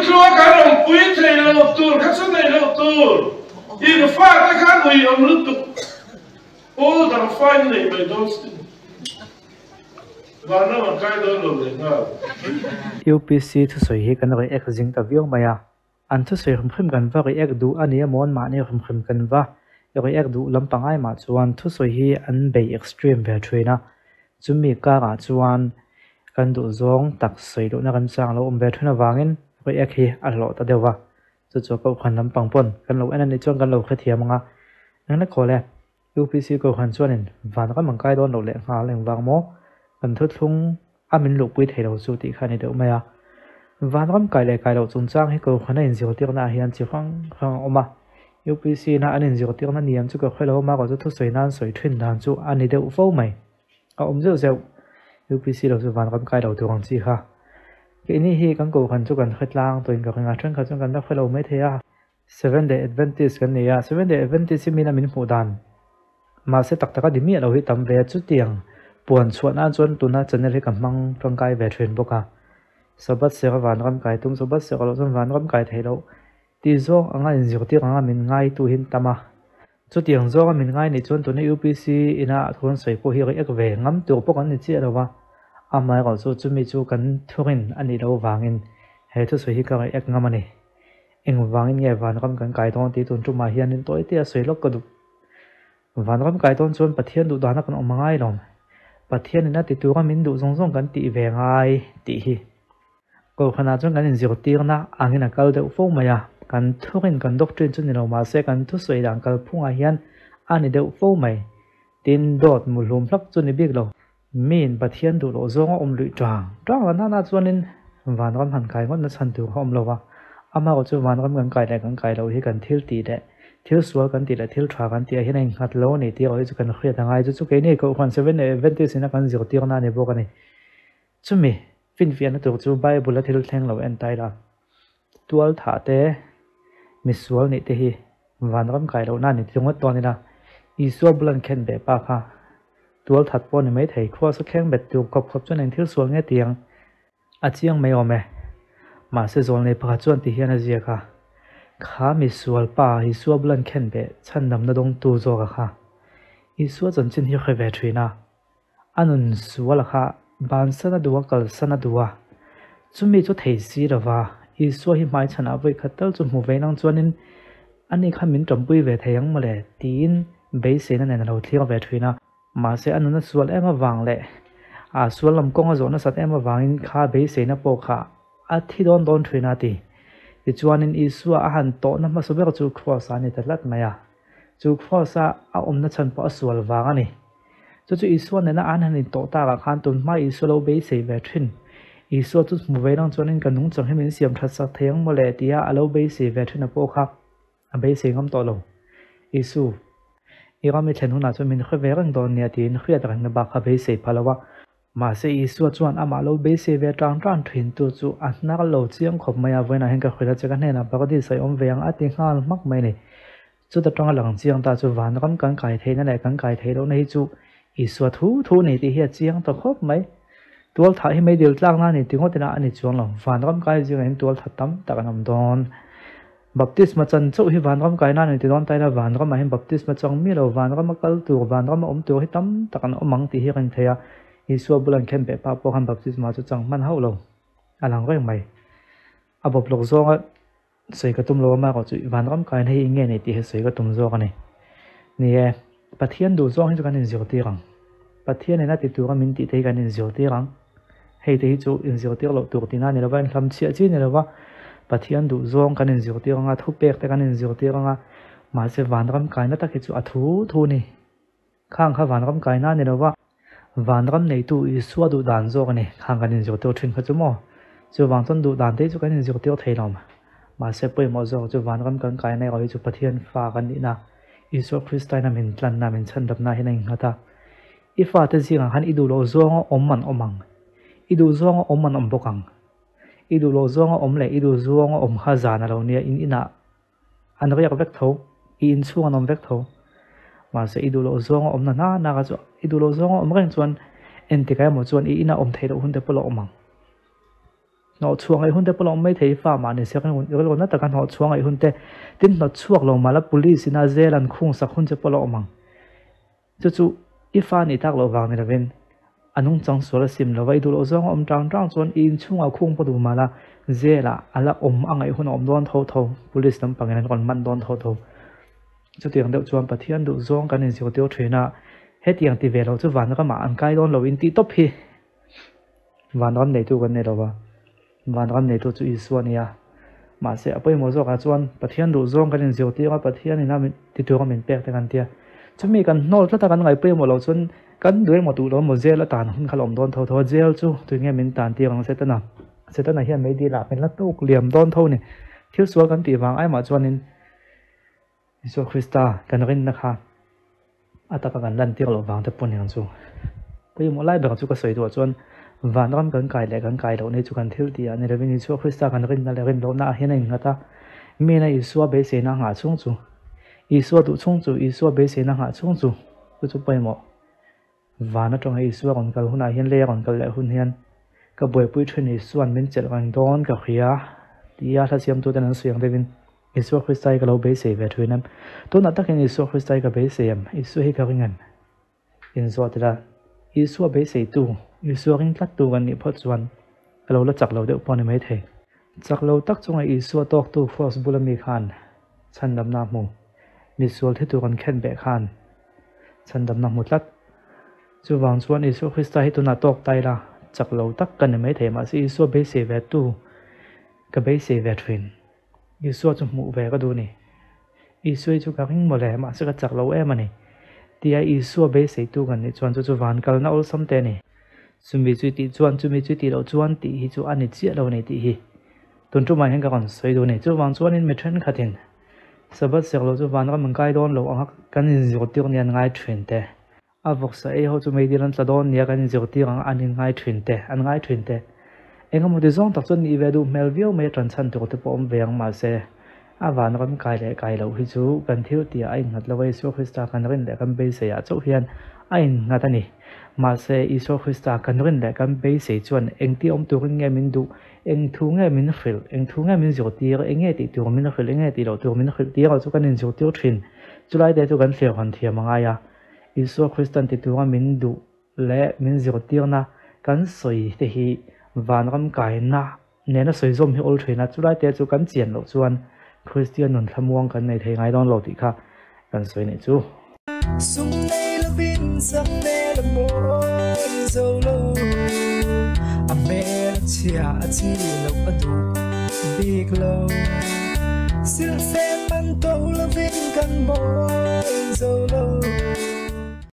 lúa cá đồng quý thầy lâu tuột các số này lâu tuột đi được pha cái khác người ông lúc tục ô thằng pha như này mày đâu và nó mà cái đó rồi nào UPC thu soi hi kan rai ek jing ta viong maya an thu soi khum kan va rai ek du ani mon ma ne khum kan va rai ek du lampangai ma chuan thu soi hi an bei extreme ve threina chumi ka ga chuan kan du zong tak soi do na kan sang lo ve thuna wangin rai ek hi a lo ta dewa chu chu ko khan lampang pon kan lo an ni chuan kan lo khathiam nga nang na khole UPC ko khan chuan in van ka mangkai don lo le nga leng wang mo kan thu thung amin lu pui thei lo chu ti khani deuh maya van ram kai le kai lo chung chang hi ko khana in zio tir na hian chi khang oma UPC na anin zio tir na niam chu ko khelo ma ko thu soi nan soi thin dan chu ani deuh fo mai a zeu zeu UPC lo chu van ram kai lo tu ang chi kha ke ni hi kan ko khan chu kan khetlang toin ka nga thang kha chung kan da khelo mai theya 7 day advantage kan nia 7 day advantage min amin hu dan ma se tak taka dimi lo hi tam ve chu tiang puan chuan an chuan tuna channel hi kamang tangkai ve thrin boka sabat se van ram kai tum sabat se lo chuan van ram kai theilo ti zo anga in zir ti anga min ngai tu hin tama chu tiang zo min ngai ni chuan tuna UPC ina thon soi po hi ek ve ngam tu pok an ni chi lawa amai ro chu chumi chu kan thurin ani lo wangin he thu soi hi ka ek ngamani eng wangin nge van ram kan kai ton ti tun chu ma hian in toi ti a soi lok ka du van ram kai ton chuan pathian du dana kan omangai lom pathian na ti tu ka min du zong zong kan ti ve ngai ti hi ko khana chung kan in zir tir na angina kal deuh fo maya kan thurin kan doctrine chu ni lo ma se kan thu soi dang kal phunga hian ani deuh fo mai tin dot mu hlum thlak chu ni bik lo min pathian du lo zong om lui tang na chuanin van ram han kai ngon na chan tu hom lo wa ama ko chu van ram kan kai lo hi kan thil ti de thil sual kan ti la thil thra kan ti a hin hat lo ni ti oi chu kan khria tangai chu ke ni ko khan 7 event sina kan zir tir na ne bo kan ni chumi fin fian na tu chu bible la thil thleng lo en tai la tual tha te mi sual ni te hi van ram kai lo na ni tingot to ni na I sual bulan khen be pa kha tual that po ni mai thei khwa sa kheng bet tu kop kop chuan en thil sual nge tiang a chiang mai ome ma se zol nei pa chuan ti hian a zia kha kha mi sual pa hi sual bulan khen be chan nam na dong tu zo ka kha I sual chan chin hi khe ve thina anun sual kha ban sana duwa kal sana duwa chumi chu thei si rawa I sual hi mai chana voi khatal chu mu ve nang chuanin ani kha min tompui ve theyang male tin be se na nen lo thlir ve thina ma se anuna sual ema wang le a sual lam kong a zo na sat ema wangin kha be se na po kha a thi don thina ti ti chuanin Isua a han to na ma sober chu cross ani tatlat maya chu cross a omna chan pa sual wanga ni chu Isua ne na an han to ta ka khan tun ma Isua lo be se ve thin Isua chu mu ve nang chuanin kanung chang hemin siam that sak theyang mole tia a lo be se ve thina po kha a be se ngam to lo Isu irami thlen na chu min khwe rang don nia tin khriat rang na ba kha be se phalawa ma se Isua chuan ama lo be se ve tang thin tu chu a nar lo chiang khop maya voina hen ka khwela chaka hne na bagadi sai om veang ati ngal mak mai ni chu ta tanga lang chiang ta chu van ram kan kai theina le kan kai thei lo nei chu Isua thu nei ti hi chiang to khop mai tual tha hi mai dil tlang na ni tingotina ani chuang lo van ram kai jing en tual thatam takanam don baptisma chan chu hi van ram kai na ni ti don tai na van ram hin baptisma chang mi lo van ram kal tu van ram om tu hi tam takan omang ti hi kan theya Isua bulan khen be pa po han baptisma chu chang man hau lo alang reng mai abob lok zonga sei ka tum lo ma ko chu van ram kai nei nge nei ti he sei ka tum zo ka ni ni e pathian du zong hi chu kan in zir ti rang pathian na ti tu ka min ti thei kan in zir ti rang hei te hi chu in zir ti lo tur ti na ni lo van hlam chia chi ni lo wa pathian du zong kan in zir ti rang a thu pek te kan in zir ti rang a ma se van ram kai na ta ki chu a thu ni khang kha van ram kai na ni lo wa van ram nei tu Isua du dan zo ka ni khang kan in zir ti thin kha chu mo chu wang chon du dan te chu kan in zir ti thei lom ma se poi mo zo chu van ram kan kai nei ro chu pathian fa kan ni na Isua Christai na min tlan na min chan dap na hin ang hata ifa te zinga han idu lo zong om man omang idu zong om man om bokang idu lo zong om le idu zong om kha zana lo nia in ina an riak vek tho in chuang nom vek tho ma se idu lo zong om na ka chu idu lo zong om reng chuan en ti kai mo chuan ina om thei lo hun te polo omang nó chuông ấy hun te polong mấy thấy pha mà này sẽ cái nó ta kan nó chuông ấy hun te tin nó chuộc lòng mà là police na zealand khung sak hun te polong mang chu ifa ni tak lo wang ni ravin anung chang so la sim lo vai du lo zong om tang tang chon in chunga khung pa du ma la zela ala angai hun om don tho police lam pangen kon man don tho chu tiang deuh chuan pathian du zong kan in zio teo thena he tiang ti ve lo chu van ka ma an kai don lo in ti top hi van ron nei tu kan nei lo wa van ron nei tu chu iswania ma se apoi mo zo ka chuan pathian du zong kan in zio ti ka pathian ina min ti tu ka min pek te kan tia chumi kan nol ta kan ngai pe mo lo chun kan duel mo tu lo mo zel tan hun khalom don tho zel chu tu nge min tan ti ang setana hian mai di la pen la tok liam don tho ni thil sual kan ti wang ai ma chuan in iso Krista kan rin na kha ataka kan lan ti lo wang te pon yang chu pe mo lai ba chu ka soi do chuan van ram kan kai lo nei chu kan thil ti ani revin iso Krista kan rin na le rin lo na hian in ngata me na iso be se na nga chung chu iso tu chung chu iso be se na nga chung chu chu pe mo vana trong ai suwa kon kal huna hian le kon kal le hun hian ka boi pui thun ni suan min chel kan don ka khia tia tha siam tu tan suyang devin isu Christai ka lo be se ve thuinam to na takin isu Christai ka be se am isu hi ka ringan in zo tira isu be se tu isu ring tlat tu kan ni phot chuan alo la chak lo de pon mai the chak lo tak chunga isu tok tu force bulami khan chandam na mu mi sual the tu kan khen be khan chandam na mu tlat chu wang chuan isu Krista hi tuna tok tai la chak lo tak kan mai the ma si isu be se ve tu ka be se ve thrin isu chu mu ve ka du ni isu chu ka ring mo le ma se ka chak lo em ani tia isu be se tu kan ni chuan chu van kal na ol sam te ni chumi chu ti lo chuan ti hi chu ani chi lo nei ti hi tun tu mai hen ka kon soi du ni chu wang chuan in me then khatin sabat sek lo chu van ka mang kai don lo ang kan zio ti nian ngai thrin te avok sa e ho chu mai dilan tladon nia kan zio ti ang an ngai thrin te engam de zong tak chon ni ve du melvio me tran chan tu te pom veng ma se awan ram kai lo hi chu kan thil ti ai ngat lawai so Krista kan rin le kan be se ya chu hian ai ngat ani ma se iso Krista kan rin le kan be se chuan engti om tu nge min du eng thu nge min fil eng thu nge min zio ti enge ti tu min fil enge ti lo tu min fil ti chu kan in zio ti thin chulai de chu kan fil han thia manga ya iso Kristan ti tu min du le min zio ti na kan soi te hi van ram kai na ne na soi zom hi ol thina chulai te chu kan chian lo chuan Christian nun thamuang kan nei thei ngai don lo ti kha kan soi nei chu sung nei la bin sang ne la mo zo lo a me chia a chi lo a du big lo sil fe man to la vin kan mo